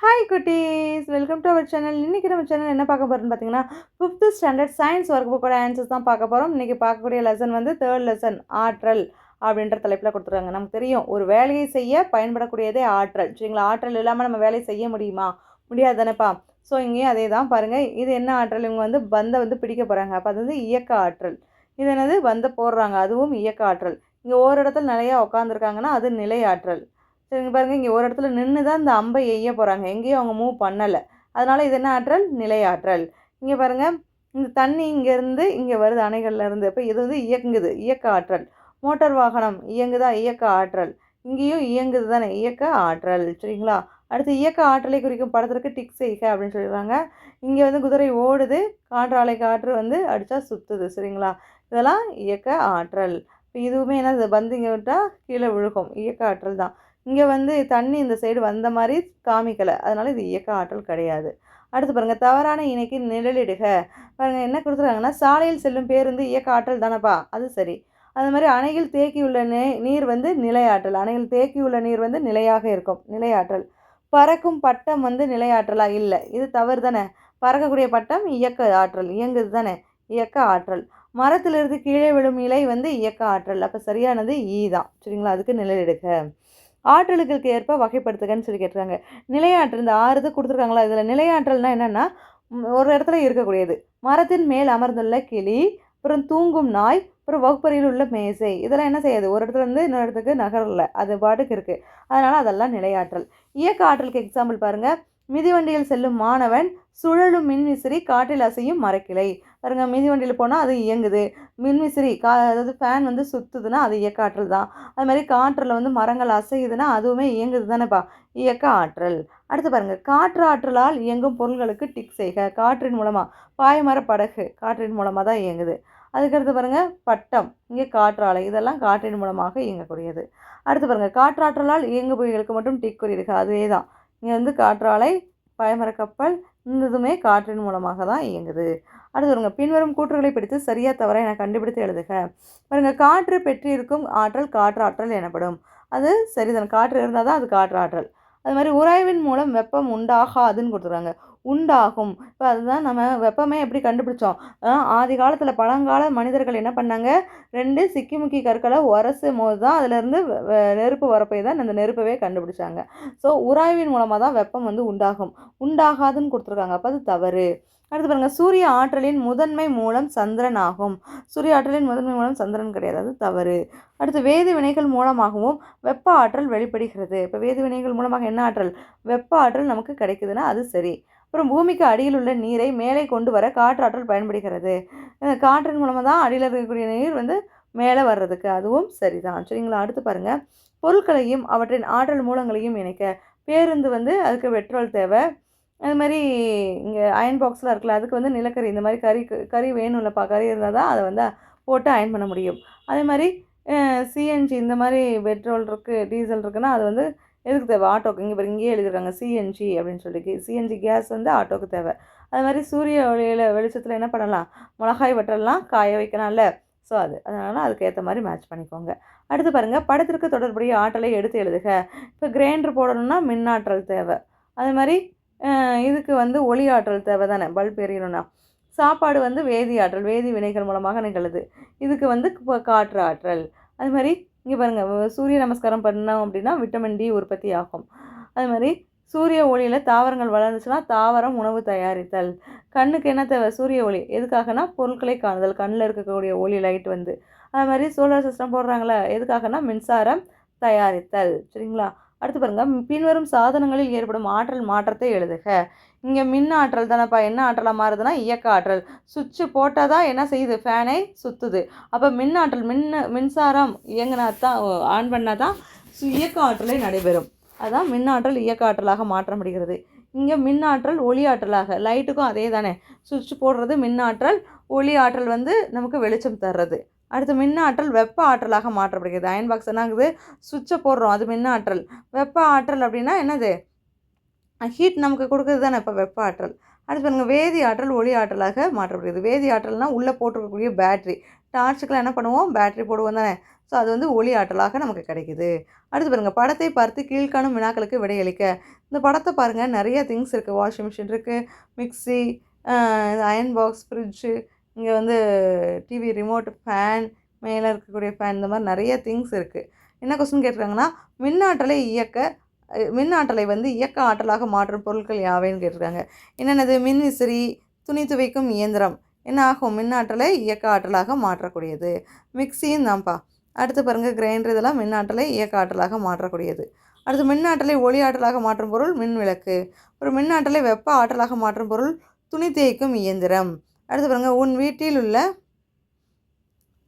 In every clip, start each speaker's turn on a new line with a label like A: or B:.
A: Hi குட்டீஸ், welcome to our channel. இன்றைக்கி நம்ம சேனல் என்ன பார்க்க போகிறோம்னு பார்த்தீங்கன்னா, 5th ஸ்டாண்டர்ட் சயின்ஸ் ஒர்க் புக்கோட ஆன்சர்ஸ் தான் பார்க்க போகிறோம். இன்றைக்கி பார்க்கக்கூடிய லெசன் வந்து 3rd லெசன் ஆற்றல் அப்படின்ற தலைப்பில் கொடுத்துருக்காங்க. நமக்கு தெரியும், ஒரு வேலையை செய்ய பயன்படக்கூடியதே ஆற்றல். சரிங்களா? ஆற்றல் இல்லாமல் நம்ம வேலையை செய்ய முடியுமா? முடியாது தானேப்பா. ஸோ இங்கேயும் அதே தான் பாருங்கள். இது என்ன ஆற்றல்? இவங்க வந்து பந்தை வந்து பிடிக்க போகிறாங்க. அப்போ அது வந்து இயக்க ஆற்றல். இது என்னது? பந்தை போடுறாங்க, அதுவும் இயக்க ஆற்றல். இங்கே ஒரு இடத்துல நிலையாக உட்காந்துருக்காங்கன்னா அது நிலை ஆற்றல். சரிங்க பாருங்கள், இங்கே ஒரு இடத்துல நின்று தான் இந்த அம்பை எய்ய போகிறாங்க, எங்கேயும் அவங்க மூவ் பண்ணலை. அதனால் இது என்ன ஆற்றல்? நிலை ஆற்றல். இங்கே பாருங்கள், இந்த தண்ணி இங்கேருந்து இங்கே வருது அணைகள்லேருந்து. இப்போ இது வந்து இயங்குது, இயக்க ஆற்றல். மோட்டார் வாகனம் இயங்குதா? இயக்க ஆற்றல். இங்கேயும் இயங்குது தானே, இயக்க ஆற்றல். சரிங்களா? அடுத்து இயக்க ஆற்றலை குறிக்கும் படத்திற்கு டிக் செய்க அப்படின்னு சொல்லிடுறாங்க. இங்கே வந்து குதிரை ஓடுது, காற்றாலை காற்று வந்து அடித்தா சுற்றுது. சரிங்களா? இதெல்லாம் இயக்க ஆற்றல். இப்போ இதுவுமே என்ன, பந்து இங்கே விட்டால் கீழே விழுகும், இயக்க ஆற்றல் தான். இங்கே வந்து தண்ணி இந்த சைடு வந்த மாதிரி காமிக்கலை, அதனால் இது இயக்க ஆற்றல் கிடையாது. அடுத்து பாருங்கள், தவறான இணைக்கு நிழலிடுக. பாருங்கள் என்ன கொடுத்துருக்காங்கன்னா, சாலையில் செல்லும் பேருந்து இயக்க ஆற்றல் தானேப்பா, அது சரி. அது மாதிரி அணையில் தேக்கியுள்ள நீர் வந்து நிலையாற்றல். அணையில் தேக்கியுள்ள நீர் வந்து நிலையாக இருக்கும், நிலையாற்றல். பறக்கும் பட்டம் வந்து நிலையாற்றலா? இல்லை, இது தவறு தானே. பறக்கக்கூடிய பட்டம் இயக்க ஆற்றல், இயங்குது தானே, இயக்க ஆற்றல். மரத்திலிருந்து கீழே விழும் இலை வந்து இயக்க ஆற்றல். அப்போ சரியானது ஈ தான். சரிங்களா? அதுக்கு நிழலிடுக. ஆற்றலுக்கு ஏற்ப வகைப்படுத்துகன்னு சொல்லி கேட்டுருக்காங்க. நிலையாற்றல் இந்த 6 இது கொடுத்துருக்காங்களா? இதில் நிலையாற்றல்னால் என்னென்னா, ஒரு இடத்துல இருக்கக்கூடியது. மரத்தின் மேல் அமர்ந்துள்ள கிளி, அப்புறம் தூங்கும் நாய், அப்புறம் வகுப்பறையில் உள்ள மேசை. இதெல்லாம் என்ன செய்யாது? ஒரு இடத்துல இருந்து இன்னொரு இடத்துக்கு நகரல, அது பாட்டுக்கு இருக்குது. அதனால் அதெல்லாம் நிலையாற்றல். இயக்க ஆற்றலுக்கு எக்ஸாம்பிள் பாருங்கள். மிதிவண்டியில் செல்லும் மாணவன், சுழலும் மின்விசிறி, காற்றில் அசையும் மரக்கிளை. பாருங்கள், மிதிவண்டியில் போனால் அது இயங்குது. மின்விசிறி அதாவது ஃபேன் வந்து சுற்றுதுன்னா அது இயக்க ஆற்றல் தான். அது மாதிரி காற்றில் வந்து மரங்கள் அசையுதுன்னா அதுவுமே இயங்குது தானேப்பா, இயக்க ஆற்றல். அடுத்து பாருங்கள், காற்று ஆற்றலால் இயங்கும் பொருள்களுக்கு டிக் செய்க. காற்றின் மூலமாக பாய்மர படகு காற்றின் மூலமாக தான் இயங்குது. அதுக்கடுத்து பாருங்கள், பட்டம் இங்கே காற்றாலை, இதெல்லாம் காற்றின் மூலமாக இயங்கக்கூடியது. அடுத்து பாருங்கள், காற்றாற்றலால் இயங்குபவைகளுக்கு மட்டும் டிக் குறியிடுக. அதுவே தான். இங்கே வந்து காற்றாலை, பாய்மர கப்பல், இந்த இதுவுமே காற்றின் மூலமாக தான் இயங்குது. அடுத்து வருங்க, பின்வரும் கூற்றுகளை பிடித்து சரியா தவறா என கண்டுபிடித்து எழுதுக. பாருங்க, காற்று பெற்றிருக்கும் ஆற்றல் காற்றாற்றல் எனப்படும். அது சரிதான், காற்று இருந்தால் தான் அது காற்றாற்றல். அது மாதிரி உராய்வின் மூலம் வெப்பம் உண்டாகாதுன்னு கொடுத்துருக்காங்க. உண்டாகும். இப்போ அதுதான் நம்ம வெப்பமே எப்படி கண்டுபிடிச்சோம். ஆதி காலத்தில் பழங்கால மனிதர்கள் என்ன பண்ணாங்க, 2 சிக்கிமுக்கி கற்களை உரசும் போது தான் அதுலேருந்து நெருப்பு வரப்போய் தான் அந்த நெருப்பவே கண்டுபிடிச்சாங்க. ஸோ உராய்வின் மூலமாக தான் வெப்பம் வந்து உண்டாகும். உண்டாகாதுன்னு கொடுத்துருக்காங்க, அப்போ அது தவறு. அடுத்து பாருங்கள், சூரிய ஆற்றலின் முதன்மை மூலம் சந்திரன் ஆகும். சூரிய ஆற்றலின் முதன்மை மூலம் சந்திரன் கிடையாது, அது தவறு. அடுத்து வேதி வினைகள் மூலமாகவும் வெப்ப ஆற்றல் வெளிப்படுகிறது. இப்போ வேதி வினைகள் மூலமாக என்ன ஆற்றல்? வெப்ப ஆற்றல் நமக்கு கிடைக்குதுன்னா அது சரி. அப்புறம் பூமிக்கு அடியில் உள்ள நீரை மேலே கொண்டு வர காற்றாற்றல் பயன்படுகிறது. காற்றின் மூலமாக தான் அடியில் இருக்கக்கூடிய நீர் வந்து மேலே வர்றதுக்கு, அதுவும் சரிதான். சரிங்களா? அடுத்து பாருங்கள், பொருட்களையும் அவற்றின் ஆற்றல் மூலங்களையும் இணைக்க. பேருந்து வந்து அதுக்கு பெட்ரோல் தேவை. அது மாதிரி இங்கே அயன் பாக்ஸ்லாம் இருக்குல்ல, அதுக்கு வந்து நிலக்கரி, இந்த மாதிரி கறி வேணும்லப்பா, கறி இருந்தால் தான் அதை வந்து போட்டு அயன் பண்ண முடியும். அதே மாதிரி சிஎன்ஜி, இந்த மாதிரி பெட்ரோல் இருக்குது, டீசல் இருக்குன்னா அது வந்து எதுக்கு தேவை? ஆட்டோக்கு. இங்கே பாருங்க, இங்கேயே எழுதிருக்காங்க சிஎன்ஜி அப்படின்னு சொல்லி. சிஎன்ஜி கேஸ் வந்து ஆட்டோக்கு தேவை. அது மாதிரி சூரிய ஒளியில் வெளிச்சத்தில் என்ன பண்ணலாம்? மிளகாய் வட்டலாம் காய வைக்கலாம்ல. ஸோ அதனால் அதுக்கு ஏற்ற மாதிரி மேட்ச் பண்ணிக்கோங்க. அடுத்து பாருங்கள், படத்திற்கு தொடர்புடைய ஆற்றலை எடுத்து எழுதுக. இப்போ கிரைண்டர் போடணும்னா மின்னாற்றல் தேவை. அது மாதிரி இதுக்கு வந்து ஒளி ஆற்றல் தேவை தானே, பல்ப் எரியணும்னா. சாப்பாடு வந்து வேதி ஆற்றல், வேதி வினைகள் மூலமாக நிகழுது. இதுக்கு வந்து காற்று ஆற்றல். அது மாதிரி இங்கே பாருங்கள், சூரிய நமஸ்காரம் பண்ணோம் அப்படின்னா விட்டமின் டி உற்பத்தி ஆகும். அது மாதிரி சூரிய ஒளியில் தாவரங்கள் வளர்ந்துச்சுன்னா தாவரம் உணவு தயாரித்தல். கண்ணுக்கு என்ன தேவை? சூரிய ஒளி. எதுக்காகனா பொருட்களை காணுதல், கண்ணில் இருக்கக்கூடிய ஒளி லைட் வந்து. அது மாதிரி சோலார் சிஸ்டம் போடுறாங்களே, எதுக்காகனா மின்சாரம் தயாரித்தல். சரிங்களா? அடுத்து பாருங்கள், பின்வரும் சாதனங்களில் ஏற்படும் ஆற்றல் மாற்றத்தை எழுதுக. இங்கே மின் ஆற்றல் தானேப்பா, என்ன ஆற்றலாக மாறுதுன்னா இயக்க ஆற்றல். சுவிட்சு போட்டால் தான் என்ன செய்யுது? ஃபேனை சுற்றுது. அப்போ மின் ஆற்றல், மின்சாரம் இயங்கினா தான், ஆன் பண்ணால் தான் இயக்க ஆற்றலை நடைபெறும். அதுதான் மின் ஆற்றல் இயக்க ஆற்றலாக மாற்ற முடிகிறது. இங்கே மின் ஆற்றல் ஒளி ஆற்றலாக, லைட்டுக்கும் அதே தானே, சுவிட்ச் போடுறது மின் ஆற்றல், ஒளி ஆற்றல் வந்து நமக்கு வெளிச்சம் தர்றது. அடுத்து மின் ஆற்றல் வெப்ப ஆற்றலாக மாற்றப்படுகிறது. அயன் பாக்ஸ் என்ன ஆகுது? சுவிட்சை போடுறோம், அது மின் ஆற்றல். வெப்ப ஆற்றல் அப்படின்னா என்னது? ஹீட் நமக்கு கொடுக்குறது தானே இப்போ வெப்ப ஆற்றல். அடுத்து பாருங்கள், வேதி ஆற்றல் ஒளி ஆற்றலாக மாற்றப்படுகிறது. வேதி ஆற்றல்னால் உள்ளே போட்டிருக்கக்கூடிய பேட்ரி. டார்ச்சுக்கெலாம் என்ன பண்ணுவோம்? பேட்ரி போடுவோம் தானே. ஸோ அது வந்து ஒளி ஆற்றலாக நமக்கு கிடைக்குது. அடுத்து பாருங்கள், படத்தை பார்த்து கீழ்காணும் வினாக்களுக்கு விடையளிக்க. இந்த படத்தை பாருங்கள், நிறைய திங்ஸ் இருக்குது. வாஷிங் மிஷின் இருக்குது, மிக்ஸி, அயர்ன் பாக்ஸ், ஃப்ரிட்ஜு, இங்கே வந்து டிவி ரிமோட், ஃபேன், மேலே இருக்கக்கூடிய ஃபேன், இந்த மாதிரி நிறைய திங்ஸ் இருக்குது. என்ன கொஸ்டின் கேட்டிருக்காங்கன்னா, மின் ஆற்றலை வந்து இயக்க ஆற்றலாக மாற்றும் பொருட்கள் யாவைன்னு கேட்டிருக்காங்க. என்னென்னது? மின் விசிறி, துணி துவைக்கும் இயந்திரம். என்ன ஆகும்? மின் ஆற்றலை இயக்க ஆற்றலாக மாற்றக்கூடியது. மிக்சியும் தான்ப்பா. அடுத்து பாருங்கள், கிரைண்டர், இதெல்லாம் மின் ஆற்றலை இயக்க ஆற்றலாக மாற்றக்கூடியது. அடுத்து மின் ஆற்றலை ஒளி ஆற்றலாக மாற்றும் பொருள் மின் விளக்கு. ஒரு மின் ஆற்றலை வெப்ப ஆற்றலாக மாற்றும் பொருள் துணி தேய்க்கும் இயந்திரம். அடுத்து பாருங்கள், உன் வீட்டில் உள்ள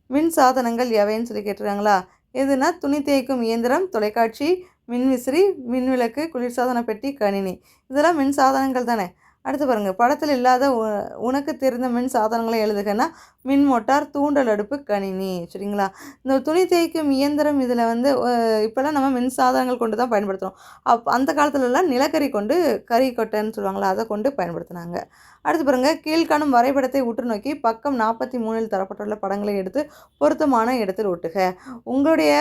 A: மின் சாதனங்கள் எவைன்னு சொல்லி கேட்டிருக்காங்களா? எதுனா துணி தேய்க்கும் இயந்திரம், தொலைக்காட்சி, மின்விசிறி, மின்விளக்கு, குளிர்சாதன பெட்டி, கணினி. இதெல்லாம் மின் சாதனங்கள் தானே. அடுத்து பாருங்கள், படத்தில் இல்லாத உனக்கு தெரிந்த மின் சாதனங்களை எழுதுகன்னா மின் மோட்டார், தூண்டல் அடுப்பு, கணினி. சரிங்களா? இந்த துணி தேய்க்கும் இயந்திரம் இதில் வந்து இப்போல்லாம் நம்ம மின் சாதனங்கள் கொண்டு தான் பயன்படுத்துகிறோம். அந்த காலத்துலலாம் நிலக்கரி கொண்டு, கறி கொட்டைன்னு சொல்லுவாங்களா, அதை கொண்டு பயன்படுத்தினாங்க. அடுத்து பாருங்கள், கீழ்காணும் வரைபடத்தை உற்று நோக்கி பக்கம் 43 தரப்பட்டுள்ள படங்களை எடுத்து பொருத்தமான இடத்தில் ஒட்டுக. உங்களுடைய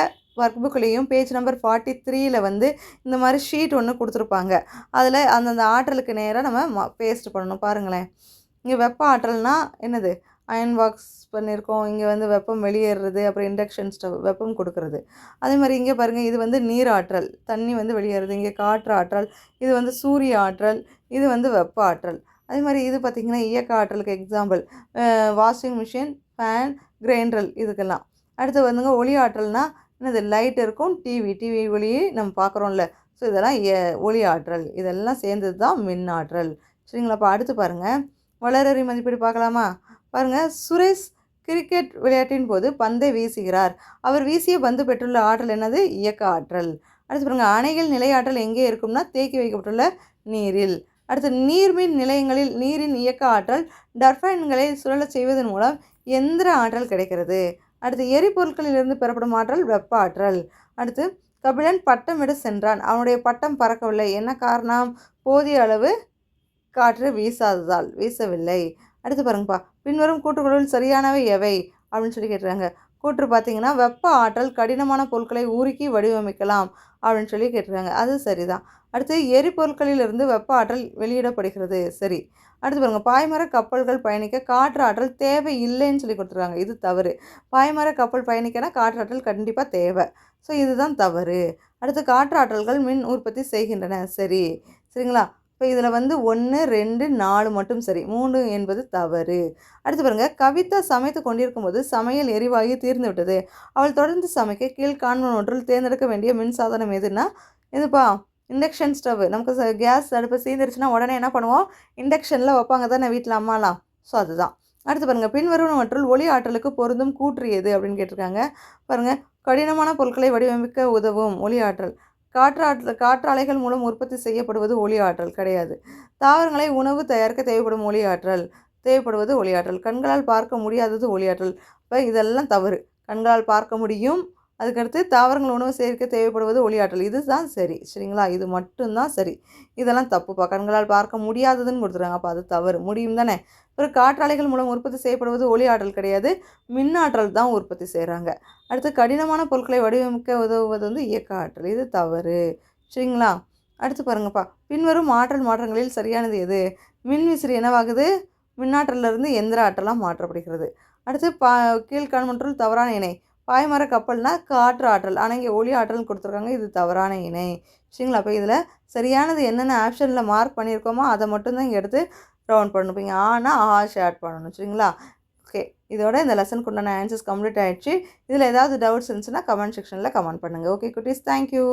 A: ஒர்க் புக்லேயும் பேஜ் நம்பர் 43ல் வந்து இந்த மாதிரி ஷீட் ஒன்று கொடுத்துருப்பாங்க. அதில் அந்தந்த ஆற்றலுக்கு நேராக நம்ம பேஸ்ட் பண்ணணும். பாருங்களேன், இங்கே வெப்ப ஆற்றல்னால் என்னது? அயன் பாக்ஸ் பண்ணியிருக்கோம். இங்கே வந்து வெப்பம் வெளியேறுறது, அப்புறம் இண்டக்ஷன் ஸ்டவ் வெப்பம் கொடுக்குறது. அதே மாதிரி இங்கே பாருங்கள், இது வந்து நீர் ஆற்றல், தண்ணி வந்து வெளியேறுது. இங்கே காற்று ஆற்றல், இது வந்து சூரிய ஆற்றல், இது வந்து வெப்ப ஆற்றல். அதே மாதிரி இது பார்த்திங்கன்னா இயக்க ஆற்றலுக்கு example washing machine, fan, grinder, இதுக்கெல்லாம். அடுத்து வந்துங்க ஒளி ஆற்றல்னால் என்னது? லைட் இருக்கும், டிவி ஒளியை நம்ம பார்க்குறோம்ல, ஸோ இதெல்லாம் ஒளி ஆற்றல். இதெல்லாம் சேர்ந்தது தான் மின் ஆற்றல். சரிங்களா? அப்போ அடுத்து பாருங்கள், வளரறி மதிப்பீடு பார்க்கலாமா? பாருங்கள், சுரேஷ் கிரிக்கெட் விளையாட்டின் போது பந்தை வீசுகிறார். அவர் வீசிய பந்து பெற்றுள்ள ஆற்றல் என்னது? இயக்க ஆற்றல். அடுத்து பாருங்கள், அணைகள் நிலை ஆற்றல் எங்கே இருக்கும்னா தேக்கி வைக்கப்பட்டுள்ள நீரில். அடுத்து, நீர்மின் நிலையங்களில் நீரின் இயக்க ஆற்றல் டர்பைன்களை சுழலச் செய்வதன் மூலம் எந்திர ஆற்றல் கிடைக்கிறது. அடுத்து, எரிபொருட்களிலிருந்து பெறப்படும் ஆற்றல் வெப்ப ஆற்றல். அடுத்து, கபிலன் பட்டமிட சென்றான். அவனுடைய பட்டம் பறக்கவில்லை. என்ன காரணம்? போதிய அளவு காற்று வீசவில்லை. அடுத்து பாருங்கப்பா, பின்வரும் கூற்றுகளில் சரியானவை எவை அப்படின்னு சொல்லி கேட்டுறாங்க. கூற்று பார்த்தீங்கன்னா, வெப்ப ஆற்றல் கடினமான பொருட்களை உருக்கி வடிவமைக்கலாம் அப்படின்னு சொல்லி கேட்டுருக்காங்க. அது சரிதான். அடுத்து, எரிபொருட்களிலிருந்து வெப்ப ஆற்றல் வெளியிடப்படுகிறது. சரி. அடுத்து பாருங்கள், பாய்மர கப்பல்கள் பயணிக்க காற்று ஆற்றல் தேவை இல்லைன்னு சொல்லி கொடுத்துருக்காங்க. இது தவறு. பாய்மர கப்பல் பயணிக்கனா காற்று ஆற்றல் கண்டிப்பாக தேவை. ஸோ இதுதான் தவறு. அடுத்து, காற்று ஆற்றல்கள் மின் உற்பத்தி செய்கின்றன. சரி. சரிங்களா? இப்போ இதில் வந்து 1, 2, 4 மட்டும் சரி, 3 என்பது தவறு. அடுத்து பாருங்கள், கவிதா சமைத்து கொண்டிருக்கும் போது சமையல் எரிவாயு தீர்ந்து விட்டது. அவள் தொடர்ந்து சமைக்க கீழ்காணும் ஒன்றில் தேர்ந்தெடுக்க வேண்டிய மின்சாதனம் எதுனா? இதுப்பா இண்டக்ஷன் ஸ்டவ். நமக்கு கேஸ் அடுப்பு சீர்ந்துருச்சுன்னா உடனே என்ன பண்ணுவோம்? இண்டக்ஷனில் வைப்பாங்க தானே வீட்டில் அம்மாலாம். ஸோ அதுதான். அடுத்து பாருங்கள், பின்வருவனவற்றுள் ஒளி ஆற்றலுக்கு பொருந்தும் கூற்று எது அப்படின்னு கேட்டிருக்காங்க. பாருங்கள், கடினமான பொருட்களை வடிவமைக்க உதவும் ஒளி ஆற்றல். காற்றாலைகள் மூலம் உற்பத்தி செய்யப்படுவது ஒளி ஆற்றல் கிடையாது. தாவரங்களை உணவு தயாரிக்க தேவைப்படுவது ஒளி ஆற்றல். கண்களால் பார்க்க முடியாதது ஒளி ஆற்றல். இப்போ இதெல்லாம் தவறு. கண்களால் பார்க்க முடியும். அதுக்கடுத்து தாவரங்கள் உணவு சேர்க்க தேவைப்படுவது ஒளி ஆற்றல். இதுதான் சரி. சரிங்களா? இது மட்டும்தான் சரி. இதெல்லாம் தப்புப்பா. கண்களால் பார்க்க முடியாததுன்னு கொடுத்துருக்காங்க. அப்போ அது தவறு. முடியும் தானே. பிறகு காற்றாலைகள் மூலம் உற்பத்தி செய்யப்படுவது ஒளி ஆற்றல் கிடையாது, மின்னாற்றல் தான் உற்பத்தி செய்கிறாங்க. அடுத்து, கடினமான பொருட்களை வடிவமைக்க உதவுவது வந்து இயக்க ஆற்றல். இது தவறு. சரிங்களா? அடுத்து பாருங்கப்பா, பின்வரும் ஆற்றல் மாற்றங்களில் சரியானது எது? மின்விசிறி என்னவாகுது? மின்னாற்றலிருந்து எந்திர ஆற்றலாக மாற்றப்படுகிறது. அடுத்து, கீழ்காண்மற்றுள் தவறான இணை. பாய்மர கப்பல்னா காற்று ஆற்றல், ஆனால் இங்கே ஒளி ஆற்றல்னு கொடுத்துருக்காங்க. இது தவறான இணை. சரிங்களா? அப்போ இதில் சரியானது என்னென்ன ஆப்ஷனில் மார்க் பண்ணியிருக்கோமோ அதை மட்டும்தான் இங்கே எடுத்து ரவுண்ட் பண்ணணும். இங்கே ஆனால் ஷேர் பண்ணணும். சரிங்களா? ஓகே, இதோட இந்த லெசனுக்கு உண்டான ஆன்சர்ஸ் கம்ப்ளீட் ஆகிடுச்சு. இதில் ஏதாவது டவுட்ஸ் இருந்துச்சுன்னா கமெண்ட் செக்ஷனில் கமெண்ட் பண்ணுங்கள். ஓகே குட்டீஸ், தேங்க்யூ.